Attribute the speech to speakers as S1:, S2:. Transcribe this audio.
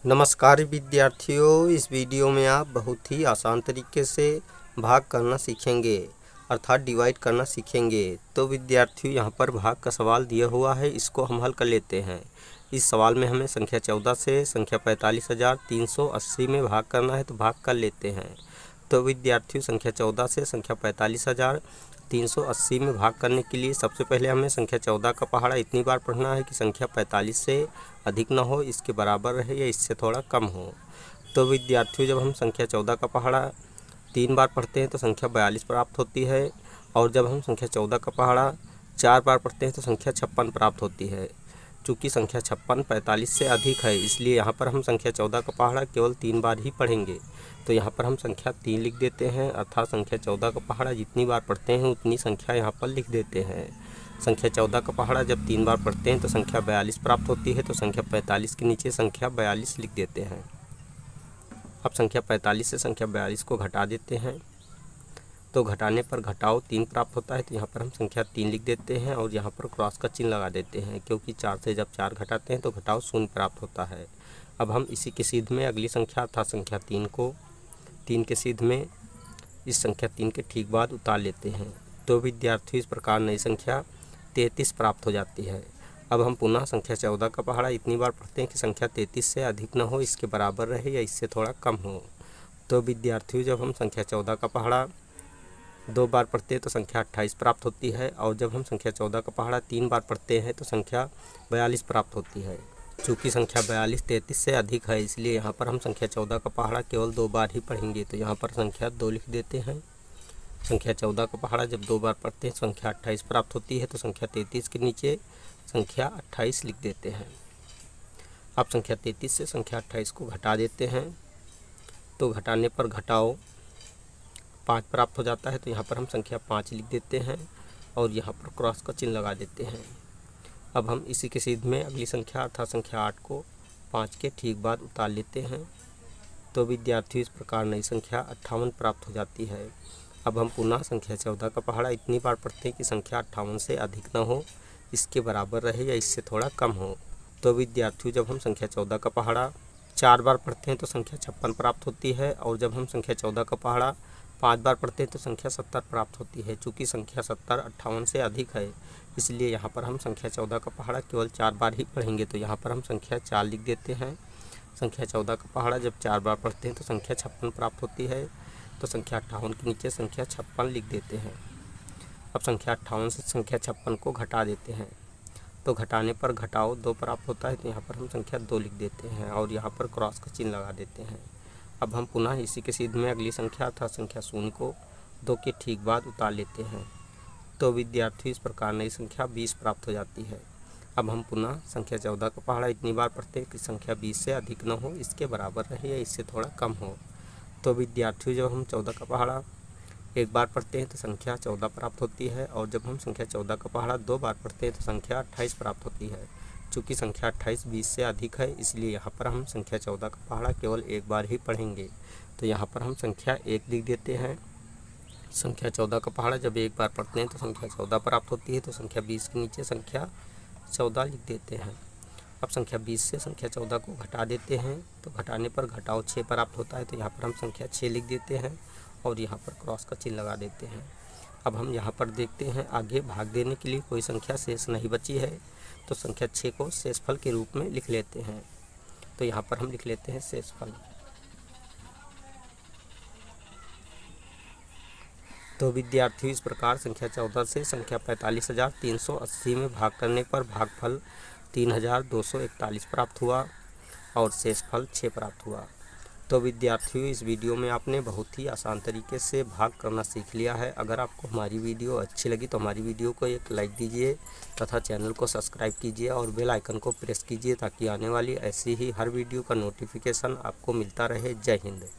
S1: नमस्कार विद्यार्थियों, इस वीडियो में आप बहुत ही आसान तरीके से भाग करना सीखेंगे, अर्थात डिवाइड करना सीखेंगे। तो विद्यार्थियों, यहाँ पर भाग का सवाल दिया हुआ है, इसको हम हल कर लेते हैं। इस सवाल में हमें संख्या 14 से संख्या 45,380 में भाग करना है, तो भाग कर लेते हैं। तो विद्यार्थियों, संख्या 14 से संख्या 45,380 में भाग करने के लिए सबसे पहले हमें संख्या 14 का पहाड़ा इतनी बार पढ़ना है कि संख्या 45 से अधिक ना हो, इसके बराबर रहे या इससे थोड़ा कम हो। तो विद्यार्थियों, जब हम संख्या 14 का पहाड़ा 3 बार पढ़ते हैं तो संख्या 42 प्राप्त होती है, और जब हम संख्या 14 का पहाड़ा 4 बार पढ़ते हैं तो संख्या 56 प्राप्त होती है। चूँकि संख्या 56 45 से अधिक है, इसलिए यहाँ पर हम संख्या 14 का पहाड़ा केवल 3 बार ही पढ़ेंगे। तो यहाँ पर हम संख्या 3 लिख देते हैं, अर्थात संख्या 14 का पहाड़ा जितनी बार पढ़ते हैं उतनी संख्या यहाँ पर लिख देते हैं। संख्या 14 का पहाड़ा जब 3 बार पढ़ते हैं तो संख्या 42 प्राप्त होती है, तो संख्या 45 के नीचे संख्या 42 लिख देते हैं। अब संख्या 45 से संख्या 42 को घटा देते हैं, तो घटाने पर घटाओ 3 प्राप्त होता है, तो यहाँ पर हम संख्या 3 लिख देते हैं और यहाँ पर क्रॉस का चिन्ह लगा देते हैं, क्योंकि 4 से जब 4 घटाते हैं तो घटाओ 0 प्राप्त होता है। अब हम इसी के सीध में अगली संख्या अर्थात संख्या 3 को 3 के सीध में इस संख्या 3 के ठीक बाद उतार लेते हैं। तो विद्यार्थी, इस प्रकार नई संख्या 33 प्राप्त हो जाती है। अब हम पुनः संख्या 14 का पहाड़ा इतनी बार पढ़ते हैं कि संख्या 33 से अधिक न हो, इसके बराबर रहे या इससे थोड़ा कम हो। तो विद्यार्थियों, जब हम संख्या 14 का पहाड़ा 2 बार पढ़ते हैं तो संख्या 28 प्राप्त होती है, और जब हम संख्या 14 का पहाड़ा 3 बार पढ़ते हैं तो संख्या 42 प्राप्त होती है। चूँकि संख्या 42 33 से अधिक है, इसलिए यहाँ पर हम संख्या 14 का पहाड़ा केवल 2 बार ही पढ़ेंगे। तो यहाँ पर संख्या 2 लिख देते हैं। संख्या 14 का पहाड़ा जब 2 बार पढ़ते हैं संख्या 28 प्राप्त होती है, तो संख्या 33 के नीचे संख्या 28 लिख देते हैं। अब संख्या 33 से संख्या 28 को घटा देते हैं, तो घटाने पर घटाओ 5 प्राप्त हो जाता है, तो यहाँ पर हम संख्या 5 लिख देते हैं और यहाँ पर क्रॉस का चिन्ह लगा देते हैं। अब हम इसी के सीध में अगली संख्या अर्थात संख्या 8 को 5 के ठीक बाद उतार लेते हैं। तो विद्यार्थियों, इस प्रकार नई संख्या 58 प्राप्त हो जाती है। अब हम पुनः संख्या 14 का पहाड़ा इतनी बार पढ़ते हैं कि संख्या 58 से अधिक न हो, इसके बराबर रहे या इससे थोड़ा कम हो। तो विद्यार्थियों, जब हम संख्या 14 का पहाड़ा 4 बार पढ़ते हैं तो संख्या 56 प्राप्त होती है, और जब हम संख्या 14 का पहाड़ा 5 बार पढ़ते हैं तो संख्या 70 प्राप्त होती है। चूँकि संख्या 70 58 से अधिक है, इसलिए यहाँ पर हम संख्या 14 का पहाड़ा केवल 4 बार ही पढ़ेंगे। तो यहाँ पर हम संख्या 4 लिख देते हैं। संख्या 14 का पहाड़ा जब 4 बार पढ़ते हैं तो संख्या 56 प्राप्त होती है, तो संख्या 58 के नीचे संख्या 56 लिख देते हैं। अब संख्या 58 से संख्या 56 को घटा देते हैं, तो घटाने पर घटाओ 2 प्राप्त होता है, तो यहाँ पर हम संख्या 2 लिख देते हैं और यहाँ पर क्रॉस का चिन्ह लगा देते हैं। अब हम पुनः इसी के सीध में अगली संख्या अर्थात संख्या 0 को 2 के ठीक बाद उतार लेते हैं। तो विद्यार्थी, इस प्रकार नई संख्या 20 प्राप्त हो जाती है। अब हम पुनः संख्या 14 का पहाड़ा इतनी बार पढ़ते हैं कि संख्या 20 से अधिक न हो, इसके बराबर रहे या इससे थोड़ा कम हो। तो विद्यार्थियों, जब हम 14 का पहाड़ा 1 बार पढ़ते हैं तो संख्या 14 प्राप्त होती है, और जब हम संख्या 14 का पहाड़ा 2 बार पढ़ते हैं तो संख्या 28 प्राप्त होती है। चूँकि संख्या 28 20 से अधिक है, इसलिए यहाँ पर हम संख्या 14 का पहाड़ा केवल 1 बार ही पढ़ेंगे। तो यहाँ पर हम संख्या 1 लिख देते हैं। संख्या 14 का पहाड़ा जब 1 बार पढ़ते हैं तो संख्या 14 प्राप्त होती है, तो संख्या 20 के नीचे संख्या 14 लिख देते हैं। अब संख्या 20 से संख्या 14 को घटा देते हैं, तो घटाने पर घटाओ 6 प्राप्त होता है, तो यहाँ पर हम संख्या 6 लिख देते हैं और यहाँ पर क्रॉस का चिन्ह लगा देते हैं। अब हम यहाँ पर देखते हैं आगे भाग देने के लिए कोई संख्या शेष नहीं बची है, तो संख्या 6 को शेषफल के रूप में लिख लेते हैं। तो यहाँ पर हम लिख लेते हैं शेषफल। तो विद्यार्थियों, इस प्रकार संख्या 14 से संख्या 45,380 में भाग करने पर भागफल 3,241 प्राप्त हुआ और शेषफल 6 प्राप्त हुआ। तो विद्यार्थियों, इस वीडियो में आपने बहुत ही आसान तरीके से भाग करना सीख लिया है। अगर आपको हमारी वीडियो अच्छी लगी तो हमारी वीडियो को एक लाइक दीजिए तथा चैनल को सब्सक्राइब कीजिए और बेल आइकन को प्रेस कीजिए, ताकि आने वाली ऐसी ही हर वीडियो का नोटिफिकेशन आपको मिलता रहे। जय हिंद।